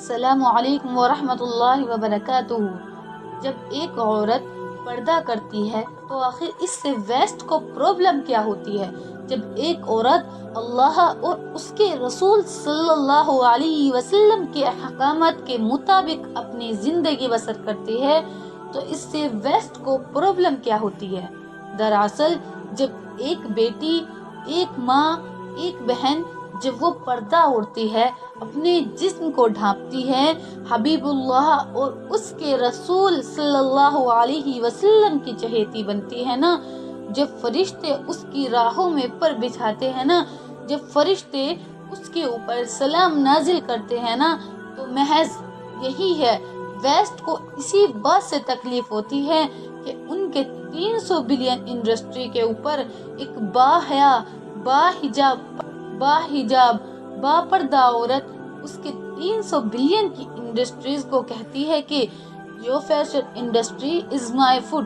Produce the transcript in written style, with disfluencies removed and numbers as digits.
السلام علیکم ورحمۃ اللہ وبرکاتہ۔ جب ایک عورت پردہ کرتی ہے تو آخر اس سے ویسٹ کو پرابلم کیا ہوتی ہے؟ جب ایک عورت اللہ اور اس کے رسول صلی اللہ علیہ وسلم کے احکامات کے مطابق اپنی زندگی بسر کرتی ہے تو اس سے ویسٹ کو پرابلم کیا ہوتی ہے؟ دراصل جب ایک بیٹی، ایک ماں، ایک بہن جب وہ پردہ اوڑھتی ہے، اپنے جسم کو ڈھانپتی ہے، حبیب اللہ اور اس کے رسول صلی اللہ علیہ وسلم کی چہیتی بنتی ہے نا، جب فرشتے اس کی راہوں میں پر بچھاتے ہیں نا، جب فرشتے اس کے اوپر سلام نازل کرتے ہیں نا، تو محض یہی ہے، ویسٹ کو اسی بات سے تکلیف ہوتی ہے کہ ان کے 300 بلین انڈسٹری کے اوپر ایک باحیا، باحجاب، باپردہ عورت اس کے 300 بلین کی انڈسٹریز کو کہتی ہے کہ your fashion industry is my food,